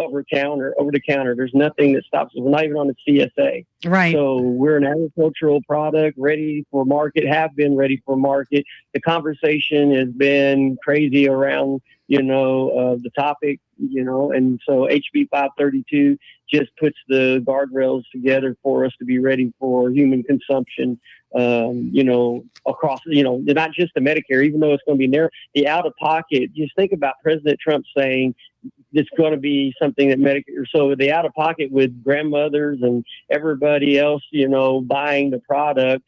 G: over the counter. There's nothing that stops us. We're not even on the CSA.
M: Right.
G: So we're an agricultural product ready for market, have been ready for market. The conversation has been crazy around, the topic, and so HB 532 just puts the guardrails together for us to be ready for human consumption, across, not just the Medicare, even though it's going to be narrow, the out of pocket. Just think about President Trump saying it's going to be something that Medicare. So the out of pocket with grandmothers and everybody else, buying the product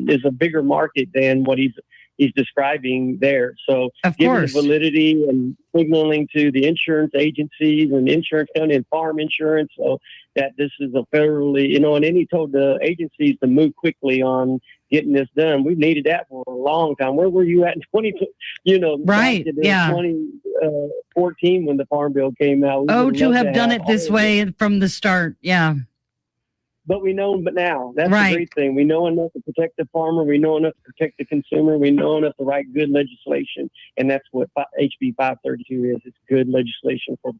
G: is a bigger market than what he's he's describing there. So
M: of
G: given
M: course,
G: the validity and signaling to the insurance agencies and insurance company and farm insurance, so that this is a federally, and then he told the agencies to move quickly on getting this done. We've needed that for a long time. Where were you at in 2014 when the Farm Bill came out?
M: to have done it this way from the start. Yeah.
G: But we know, now that's the great thing. We know enough to protect the farmer. We know enough to protect the consumer. We know enough to write good legislation. And that's what HB 532 is. It's good legislation for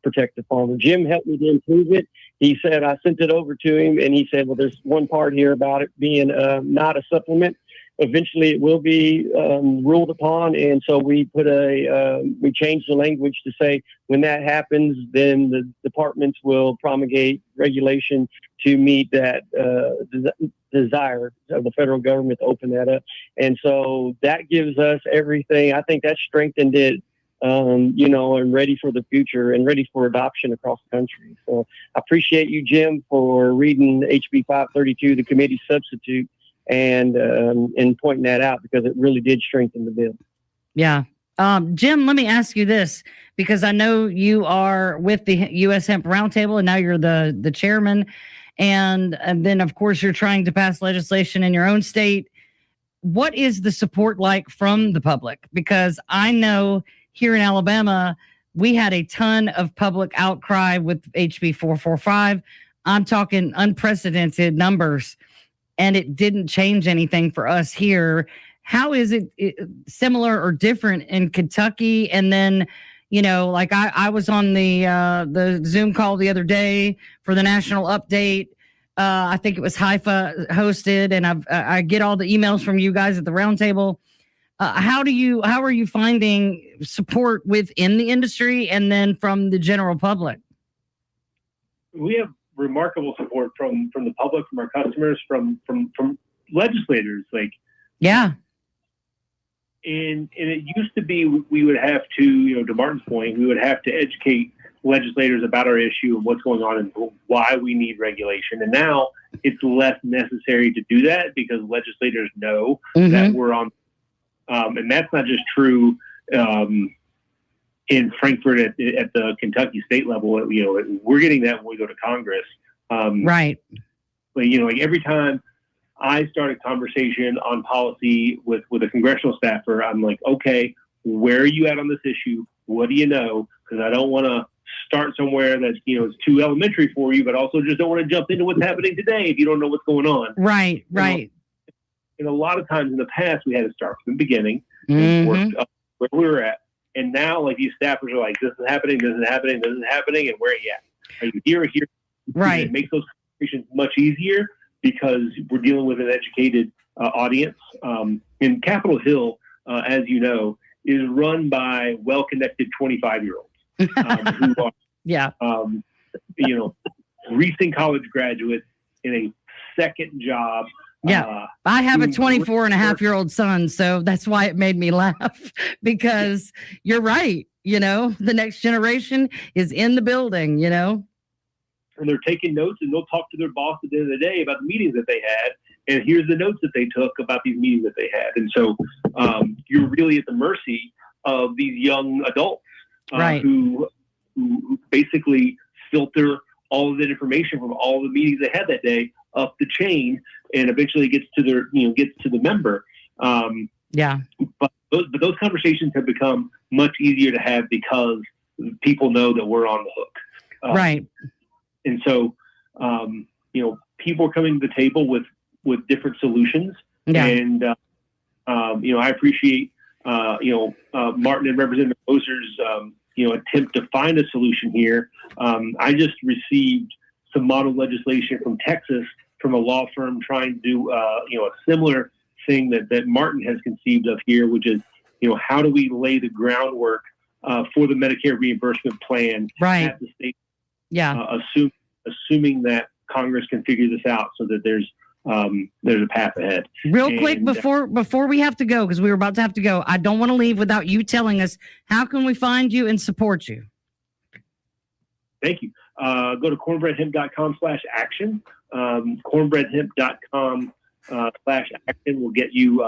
G: protect the farmer. Jim helped me to improve it. He said, I sent it over to him and he said, well, there's one part here about it being not a supplement. Eventually it will be ruled upon. And so we we changed the language to say when that happens, then the departments will promulgate regulation to meet that desire of the federal government to open that up. And so that gives us everything. I think that strengthened it, and ready for the future and ready for adoption across the country. So I appreciate you, Jim, for reading HB 532, the committee substitute, and pointing that out because it really did strengthen the bill.
M: Yeah. Jim, let me ask you this, because I know you are with the U.S. Hemp Roundtable and now you're the chairman. And then, of course, you're trying to pass legislation in your own state. What is the support like from the public? Because I know here in Alabama, we had a ton of public outcry with HB 445. I'm talking unprecedented numbers, and it didn't change anything for us here. How is it similar or different in Kentucky? And then, like I was on the Zoom call the other day for the national update. I think it was Haifa hosted, and I get all the emails from you guys at the roundtable. How are you finding support within the industry and then from the general public?
N: We have remarkable support from the public, from our customers, from legislators.
M: Yeah.
N: And it used to be we would have to, to Martin's point, we would have to educate legislators about our issue and what's going on and why we need regulation. And now it's less necessary to do that because legislators know that we're on. And that's not just true in Frankfurt at the Kentucky state level. We're getting that when we go to Congress.
M: Right.
N: But, every time I start a conversation on policy with a congressional staffer, I'm like, okay, where are you at on this issue? What do you know? Because I don't want to start somewhere that's, is too elementary for you, but also just don't want to jump into what's happening today if you don't know what's going on.
M: Right.
N: And a lot of times in the past, we had to start from the beginning and work up where we were at. And now, these staffers are like, this is happening, and where are you at? Are you here or here?
M: Right.
N: It makes those conversations much easier because we're dealing with an educated audience. And Capitol Hill, as you know, is run by well-connected 25-year-olds who are, recent college graduates in a second job.
M: Yeah, I have a 24 and a half year old son, so that's why it made me laugh, because you're right. The next generation is in the building, and
N: they're taking notes, and they'll talk to their boss at the end of the day about the meetings that they had. And here's the notes that they took about these meetings that they had. And so you're really at the mercy of these young adults who basically filter all of that information from all the meetings they had that day up the chain, and eventually gets to the member. But those conversations have become much easier to have because people know that we're on the hook.
M: Right.
N: And so, people are coming to the table with different solutions.
M: Yeah.
N: And, I appreciate, Martin and Representative Moser's, attempt to find a solution here. I just received some model legislation from Texas from a law firm trying to do, a similar thing that Martin has conceived of here, which is, how do we lay the groundwork for the Medicare reimbursement plan at the state?
M: Yeah.
N: Assuming that Congress can figure this out so that there's a path ahead.
M: Real quick, before we have to go, because we were about to have to go, I don't want to leave without you telling us, how can we find you and support you?
N: Thank you. Go to cornbreadhemp.com/action, cornbreadhemp.com /action will get you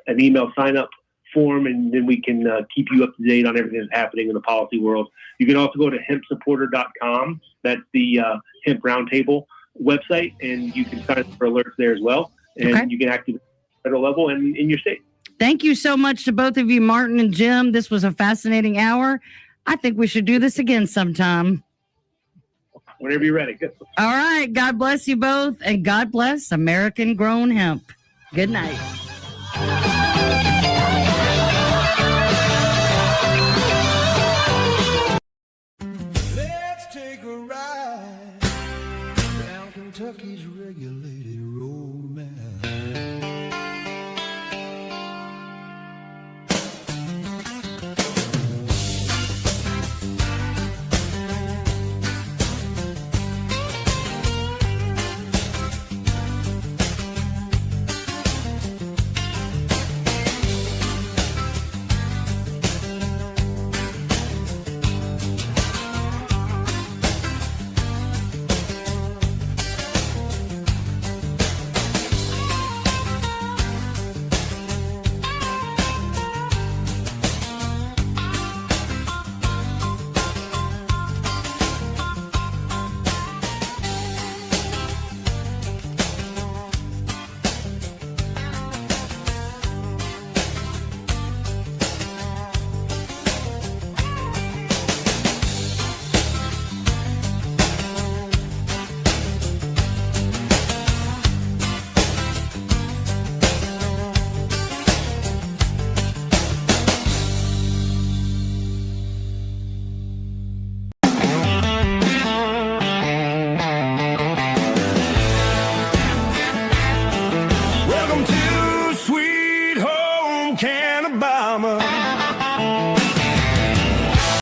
N: an email sign-up form, and then we can keep you up to date on everything that's happening in the policy world. You can also go to hempsupporter.com. That's the Hemp Roundtable website, and you can sign up for alerts there as well. And you can activate at the federal level and in your state.
M: Thank you so much to both of you, Martin and Jim. This was a fascinating hour. I think we should do this again sometime.
N: Whenever you're ready. Good.
M: All right. God bless you both, and God bless American grown hemp. Good night.